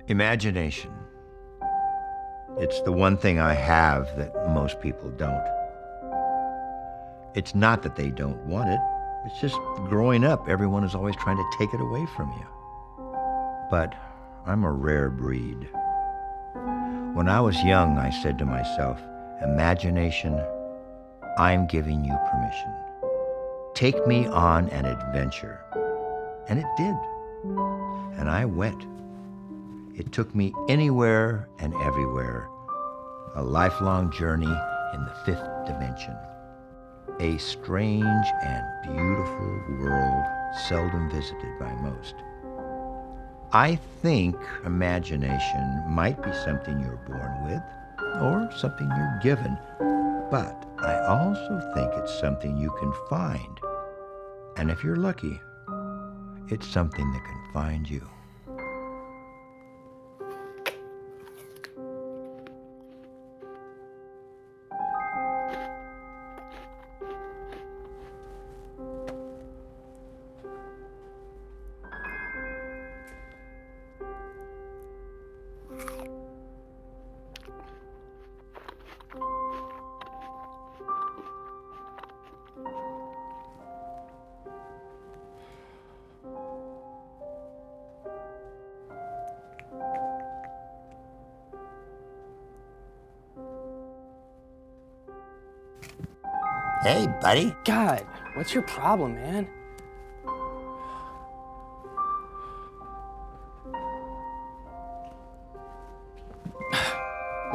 Imagination. It's the one thing I have that most people don't. It's not that they don't want it. It's just growing up, everyone is always trying to take it away from you. But I'm a rare breed. When I was young, I said to myself, imagination, I'm giving you permission. Take me on an adventure. And it did. And I went. It took me anywhere and everywhere. A lifelong journey in the fifth dimension. A strange and beautiful world seldom visited by most. I think imagination might be something you're born with or something you're given, but I also think it's something you can find. And if you're lucky, it's something that can find you. Hey, buddy. God, what's your problem, man?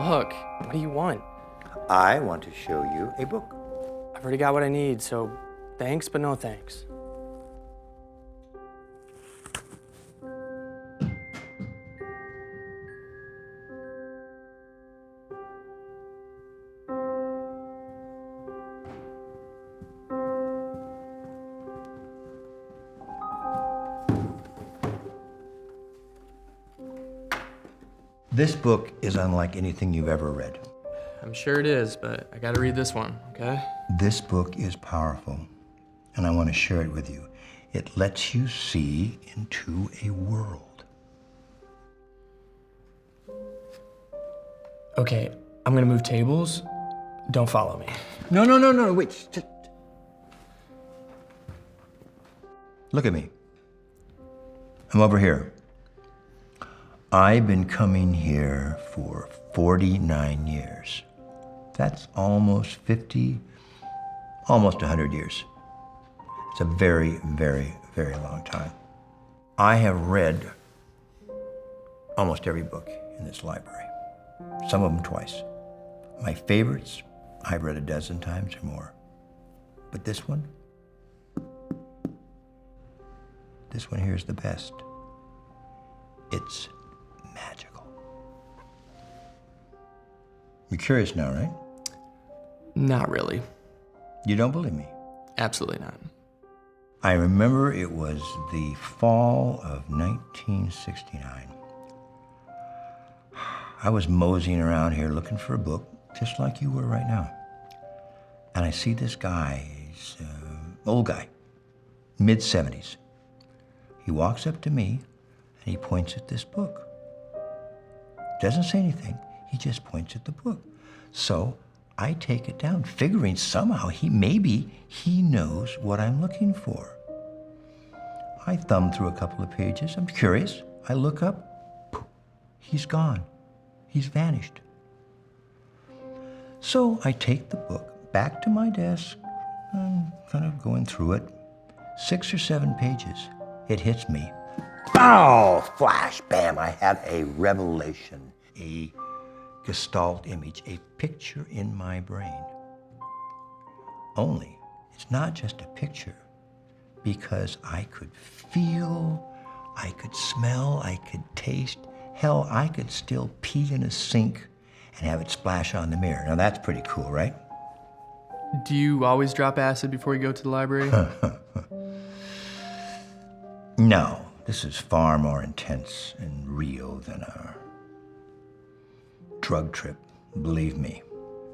Look, what do you want? I want to show you a book. I've already got what I need, so thanks, but no thanks. This book is unlike anything you've ever read. I'm sure it is, but I gotta read this one, okay? This book is powerful, and I want to share it with you. It lets you see into a world. Okay, I'm gonna move tables. Don't follow me. No, wait. Look at me. I'm over here. I've been coming here for 49 years. That's almost 50, almost 100 years. It's a very, very, very long time. I have read almost every book in this library, some of them twice. My favorites, I've read a dozen times or more. But this one here is the best. It's magical. You're curious now, right? Not really. You don't believe me? Absolutely not. I remember it was the fall of 1969. I was moseying around here looking for a book, just like you were right now. And I see this guy, he's an old guy, mid-70s. He walks up to me and he points at this book. Doesn't say anything, he just points at the book. So I take it down, figuring somehow maybe he knows what I'm looking for. I thumb through a couple of pages, I'm curious. I look up, poof, he's gone. He's vanished. So I take the book back to my desk. I'm kind of going through it. 6 or 7 pages. It hits me. Bow! Flash, bam, I have a revelation, a gestalt image, a picture in my brain. Only, it's not just a picture, because I could feel, I could smell, I could taste. Hell, I could still pee in a sink and have it splash on the mirror. Now that's pretty cool, right? Do you always drop acid before you go to the library? No, this is far more intense and real than a drug trip, believe me.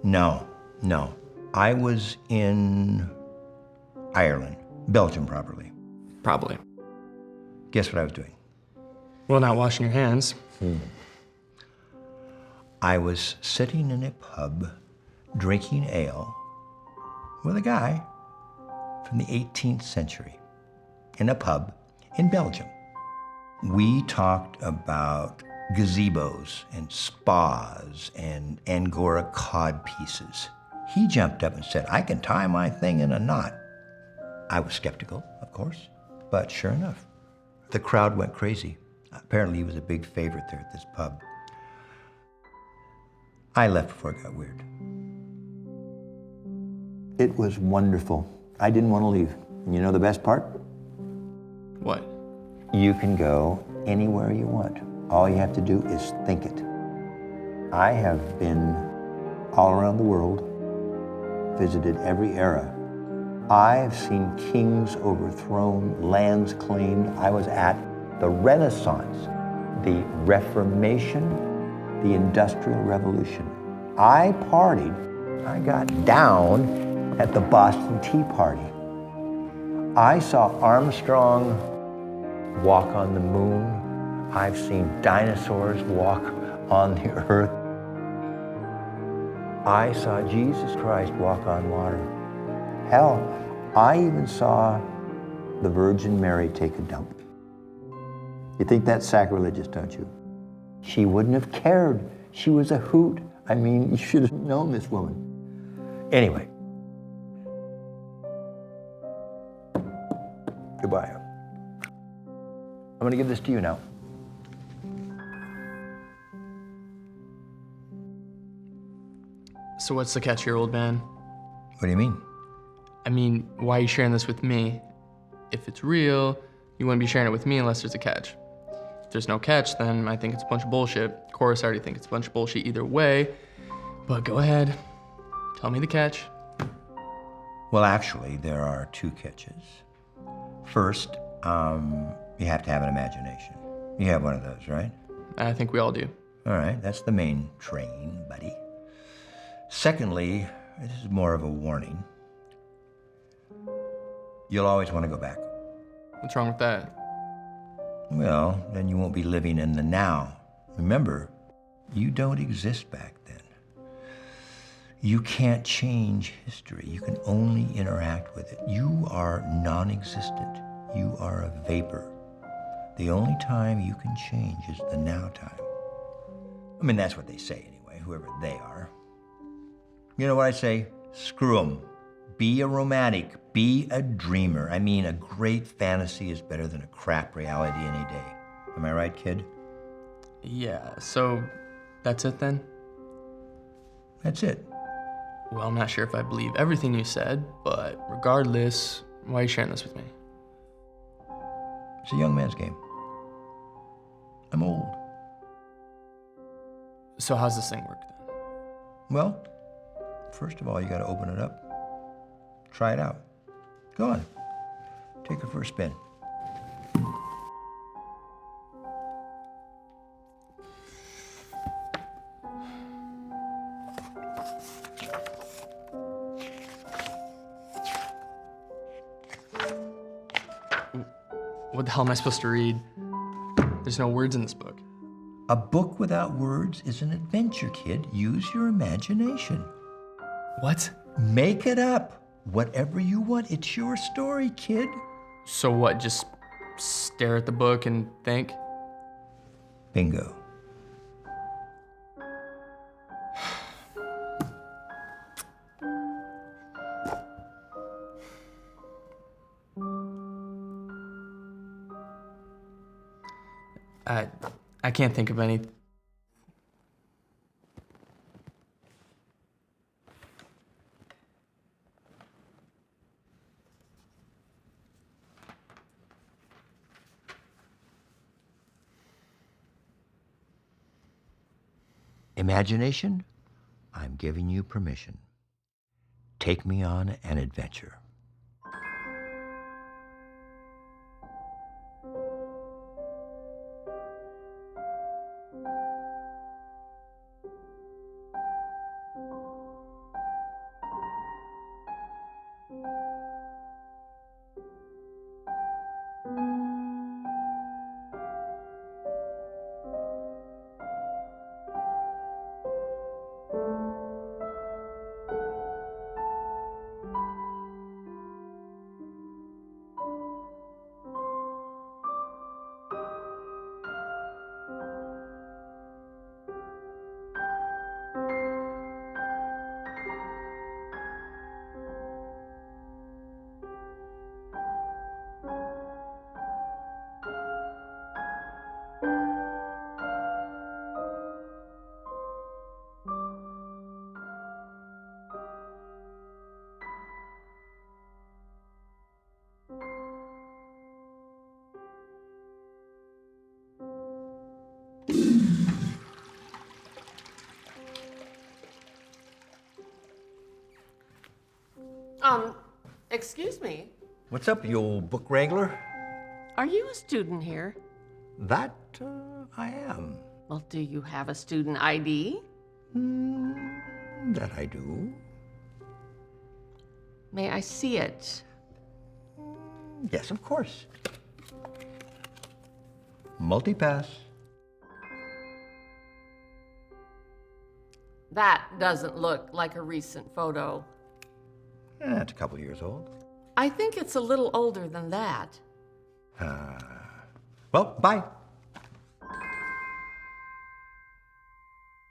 No. I was in Ireland, Belgium properly. Probably. Guess what I was doing? Well, not washing your hands. I was sitting in a pub drinking ale with a guy from the 18th century in a pub in Belgium. We talked about gazebos and spas and Angora cod pieces. He jumped up and said, "I can tie my thing in a knot." I was skeptical, of course, but sure enough, the crowd went crazy. Apparently he was a big favorite there at this pub. I left before it got weird. It was wonderful. I didn't want to leave. And you know the best part? What? You can go anywhere you want. All you have to do is think it. I have been all around the world, visited every era. I've seen kings overthrown, lands claimed. I was at the Renaissance, the Reformation, the Industrial Revolution. I partied. I got down at the Boston Tea Party. I saw Armstrong walk on the moon. I've seen dinosaurs walk on the earth. I saw Jesus Christ walk on water. Hell, I even saw the Virgin Mary take a dump. You think that's sacrilegious, don't you? She wouldn't have cared. She was a hoot. I mean, you should have known this woman. Anyway. Goodbye. I'm going to give this to you now. So what's the catch here, old man? What do you mean? I mean, why are you sharing this with me? If it's real, you wouldn't be sharing it with me unless there's a catch. If there's no catch, then I think it's a bunch of bullshit. Of course, I already think it's a bunch of bullshit either way, but go ahead. Tell me the catch. Well, actually, there are two catches. First, you have to have an imagination. You have one of those, right? I think we all do. All right, that's the main train, buddy. Secondly, this is more of a warning. You'll always want to go back. What's wrong with that? Well, then you won't be living in the now. Remember, you don't exist back then. You can't change history. You can only interact with it. You are non-existent. You are a vapor. The only time you can change is the now time. I mean, that's what they say anyway, whoever they are. You know what I say? Screw 'em. Be a romantic. Be a dreamer. I mean, a great fantasy is better than a crap reality any day. Am I right, kid? Yeah, so that's it then? That's it. Well, I'm not sure if I believe everything you said, but regardless, why are you sharing this with me? It's a young man's game. I'm old. So how's this thing work then? Well, first of all, you got to open it up. Try it out. Go on. Take her for a spin. What the hell am I supposed to read? There's no words in this book. A book without words is an adventure, kid. Use your imagination. What? Make it up. Whatever you want. It's your story, kid. So what, just stare at the book and think? Bingo. I can't think of any. Imagination, I'm giving you permission. Take me on an adventure. Excuse me. What's up, you old book wrangler? Are you a student here? That, I am. Well, do you have a student ID? That I do. May I see it? Yes, of course. Multi-pass. That doesn't look like a recent photo. It's a couple years old. I think it's a little older than that. Well, bye.